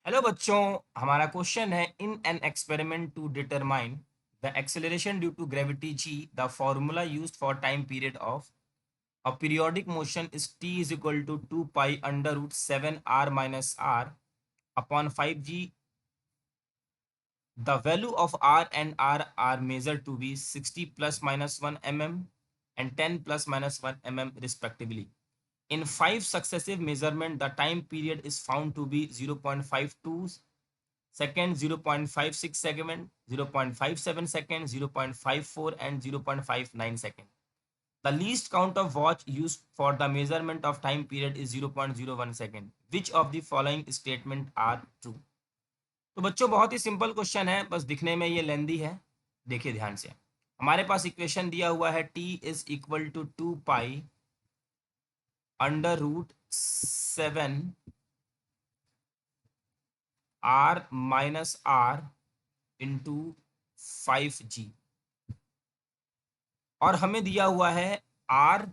Hello बच्चों। हमारा question है in an experiment to determine the acceleration due to gravity G the formula used for time period of a periodic motion is T is equal to 2 pi under root 7 r minus R upon 5g। The value of R and R measure to be 60 plus minus 1 mm and 10 plus minus 1 mm respectively. In five successive measurement, the time period is found to be 0.52 second, 0.56 second, 0.57 second, 0.54 and 0.59 second. The least count of watch used for the measurement of time period is 0.01 second. Which of the following statement are true? तो बच्चों बहुत ही simple question है, बस दिखने में ये लेंदी है। देखिए ध्यान से, हमारे पास इक्वेशन दिया हुआ है t is equal to 2 pi under root 7 r - r into 5g और हमें दिया हुआ है r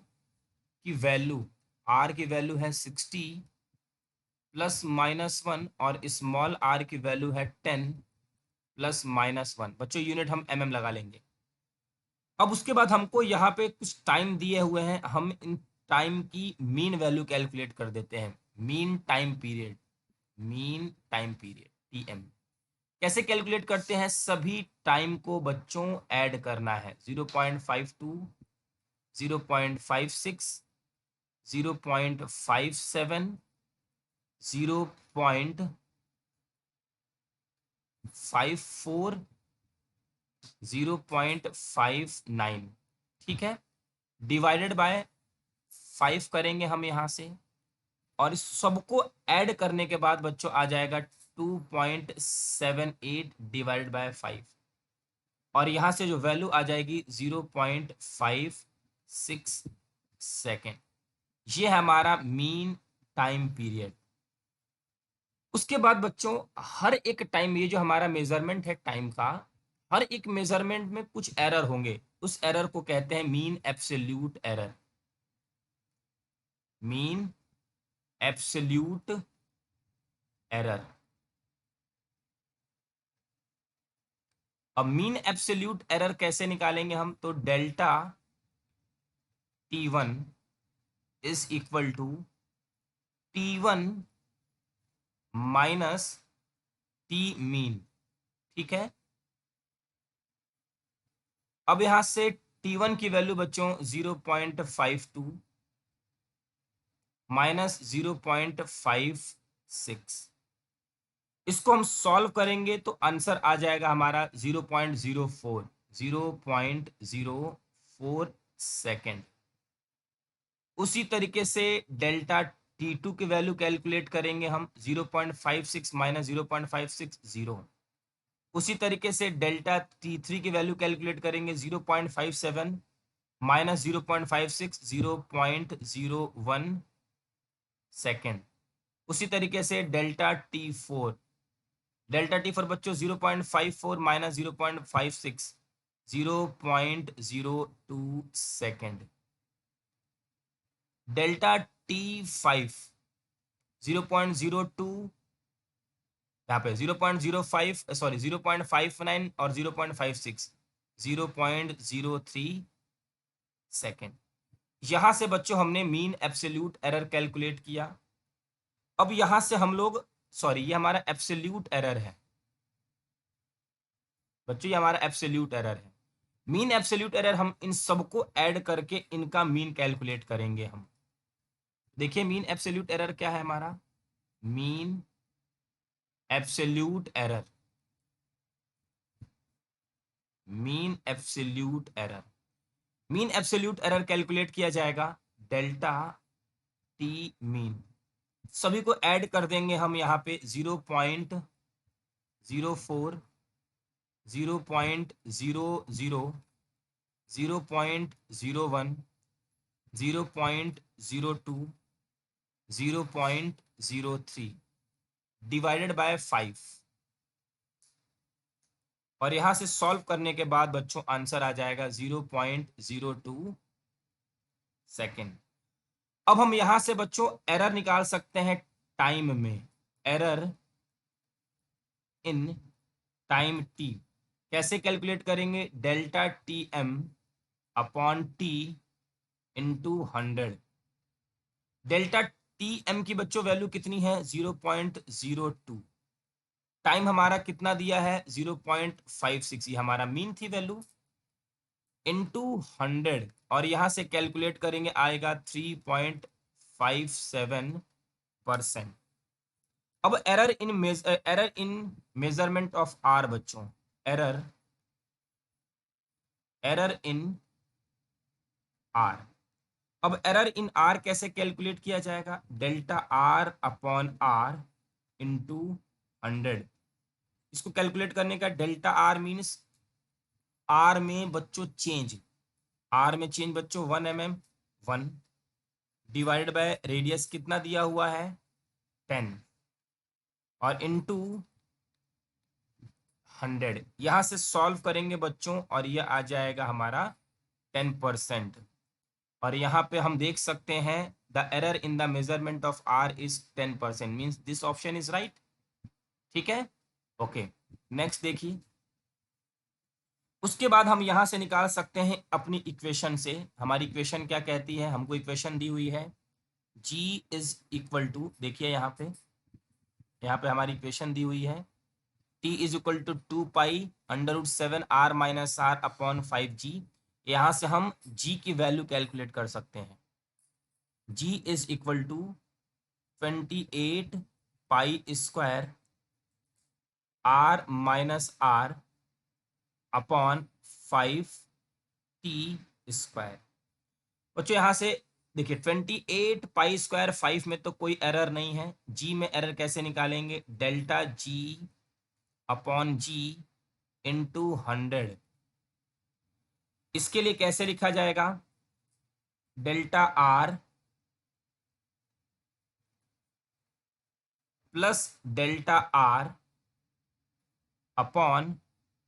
की वैल्यू। r की वैल्यू है 60 प्लस माइनस 1 और स्मॉल r की वैल्यू है 10 प्लस माइनस 1। बच्चों यूनिट हम mm लगा लेंगे। अब उसके बाद हमको यहाँ पे कुछ टाइम दिए हुए हैं, हम इन टाइम की मीन वैल्यू कैलकुलेट कर देते हैं। Mean time period, mean time period TM कैसे कैलकुलेट करते हैं? सभी टाइम को बच्चों ऐड करना है। 0.52, 0.56, 0.57, 0.54, 0.59। ठीक है, डिवाइडेड बाय 5 करेंगे हम यहाँ से और इस सबको ऐड करने के बाद बच्चों आ जाएगा 2.78 डिवाइडेड बाय 5 और यहाँ से जो वैल्यू आ जाएगी 0.56 सेकेंड। ये है हमारा मीन टाइम पीरियड। उसके बाद बच्चों हर एक टाइम, ये जो हमारा मेजरमेंट है टाइम का, हर एक मेजरमेंट में कुछ एरर होंगे। उस एरर को कहते हैं mean absolute error. Mean absolute error. अब मीन एब्सोल्यूट एरर कैसे निकालेंगे हम? तो delta T1 is equal to T1 minus T mean. ठीक है, अब यहां से T1 की वैल्यू बच्चों 0.52 माइनस 0.56, इसको हम सॉल्व करेंगे तो आंसर आ जाएगा हमारा 0.04, 0.04 सेकेंड। उसी तरीके से डेल्टा T2 की वैल्यू कैलकुलेट करेंगे हम, 0.56 माइनस 0.56 0। उसी तरीके से डेल्टा T3 की वैल्यू कैलकुलेट करेंगे, 0.57 माइनस 0.56 0.01 सेकेंड। उसी तरीके से डेल्टा टी फोर बच्चों 0.54 माइनस 0.56 0.02 सेकेंड। डेल्टा T5 0.02, यहाँ पे 0.05 सॉरी 0.59 और 0.56 0.03 सेकेंड। यहां से बच्चों हमने मीन एब्सोल्यूट एरर कैलकुलेट किया। अब यहां से हम लोग, सॉरी ये हमारा एब्सोल्यूट एरर है बच्चों, ये हमारा एब्सोल्यूट एरर है। मीन एब्सोल्यूट एरर हम इन सबको ऐड करके इनका मीन कैलकुलेट करेंगे हम। देखिए मीन एब्सोल्यूट एरर क्या है हमारा? Mean absolute error, mean absolute error, mean absolute error calculate किया जाएगा डेल्टा टी मीन। सभी को ऐड कर देंगे हम यहाँ पे 0.04, 0.00, 0.01, 0.02, 0.03 डिवाइडेड बाय 5 और यहां से सॉल्व करने के बाद बच्चों आंसर आ जाएगा 0.02 सेकेंड। अब हम यहां से बच्चों एरर निकाल सकते हैं टाइम में। Error in time T. कैसे कैलकुलेट करेंगे? Delta T M upon T into 100। Delta T M की बच्चों वैल्यू कितनी है? 0.02। टाइम हमारा कितना दिया है? 0.56, ये हमारा मीन थी वैल्यू, इंटू 100, और यहां से कैलकुलेट करेंगे आएगा 3.57%। अब error in measurement of R बच्चों, एरर एरर इन आर। अब एरर इन आर कैसे कैलकुलेट किया जाएगा? Delta R upon R into 100। इसको कैलकुलेट करने का, डेल्टा आर मीन्स आर में बच्चों चेंज, आर में चेंज बच्चों 1 mm, 1 डिवाइडेड बाय रेडियस कितना दिया हुआ है? 10, और इनटू 100। यहां से सॉल्व करेंगे बच्चों और ये आ जाएगा हमारा 10%। और यहाँ पे हम देख सकते हैं the error in the measurement of R is 10%, means this option is right. ठीक है, ओके। नेक्स्ट देखिए, उसके बाद हम यहां से निकाल सकते हैं अपनी इक्वेशन से। हमारी इक्वेशन क्या कहती है? हमको इक्वेशन दी हुई है g इज इक्वल टू, देखिए यहाँ पे हमारी इक्वेशन दी हुई है, t is equal to 2 pi √7r - r/5g। यहाँ से हम g की वैल्यू कैलकुलेट कर सकते हैं। g इज इक्वल टू 28 पाई² r - r अपॉन 5t²। बच्चों यहाँ से देखिए 28 पाई² 5 में तो कोई एरर नहीं है। जी में एरर कैसे निकालेंगे? Delta G upon G into 100। इसके लिए कैसे लिखा जाएगा? Delta R plus delta R upon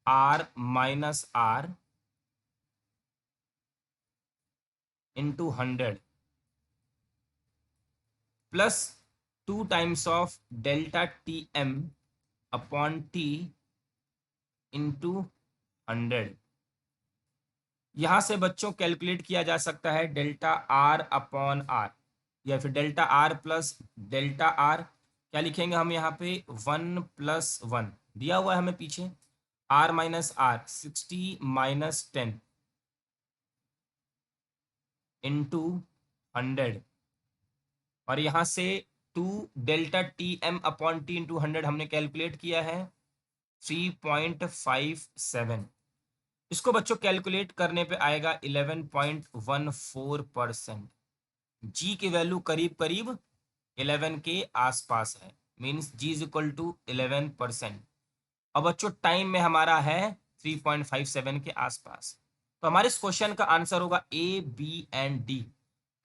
r - r into 100 plus 2 times of delta T M upon T into 100। यहां से बच्चों कैलकुलेट किया जा सकता है डेल्टा आर अपॉन आर, या फिर delta R plus delta are. क्या लिखेंगे हम यहाँ पे? 1+1 दिया हुआ है हमें पीछे, r - r 60 - 10 इंटू 100, और यहाँ से 2 delta T M upon T into 100 हमने कैलकुलेट किया है 3.57। इसको बच्चों कैलकुलेट करने पे आएगा 11.14%। जी की वैल्यू करीब करीब 11 के आसपास है, means G is equal to 11%। अब बच्चों टाइम में हमारा है 3.57 के आसपास। तो हमारे इस क्वेश्चन का आंसर होगा A, B and D.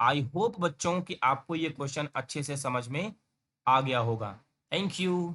I hope बच्चों कि आपको ये क्वेश्चन अच्छे से समझ में आ गया होगा। Thank you.